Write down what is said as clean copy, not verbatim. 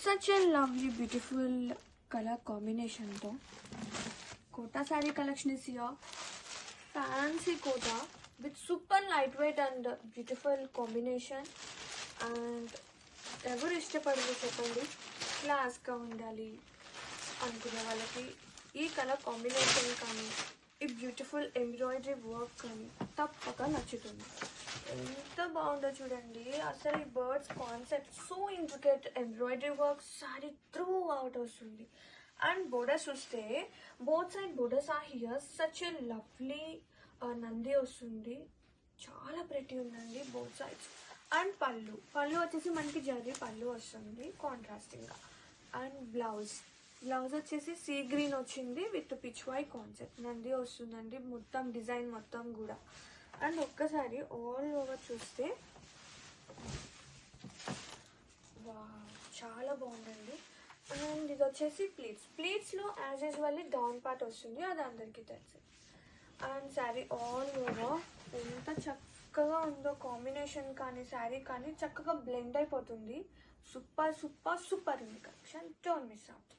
such a lovely beautiful color combination though. Kota saree collection is here. Fancy kota with super lightweight and beautiful combination. And ఎవరు ఇష్టపడరు చెప్పండి, క్లాస్గా ఉండాలి అనుకునే వాళ్ళకి ఈ కలర్ కాంబినేషన్ కానీ ఈ బ్యూటిఫుల్ ఎంబ్రాయిడరీ వర్క్ కానీ తప్పక నచ్చుతుంది. ఎంత బాగుందో చూడండి. అసలు ఈ birds concept so intricate embroidery work sari throughout వస్తుంది. అండ్ బోర్డర్స్ చూస్తే both side borders are here. Such a lovely Nandi వస్తుంది, చాలా ప్రెటీ ఉందండి బోత్ సైడ్స్. అండ్ పళ్ళు వచ్చేసి మనకి జరీ పళ్ళు వస్తుంది కాంట్రాస్టింగ్గా. అండ్ బ్లౌజ్ వచ్చేసి సీ గ్రీన్ వచ్చింది విత్ పిచ్ వై కాన్సెప్ట్. నంది వస్తుందండి మొత్తం డిజైన్ మొత్తం కూడా. అండ్ ఒక్కసారి ఆల్ ఓవర్ చూస్తే చాలా బాగుందండి. అండ్ ఇది వచ్చేసి ప్లీట్స్లో యాజ్ యూజువల్లీ డౌన్ పార్ట్ వస్తుంది, అది అందరికీ తెలుసు. అండ్ శారీ ఆల్ ఓవర్ ఎంత చక్కగా ఉందో కాంబినేషన్ కానీ శారీ కానీ చక్కగా బ్లెండ్ అయిపోతుంది. సూపర్ సూపర్ సూపర్ ఉంది కలెక్షన్. Don't miss out.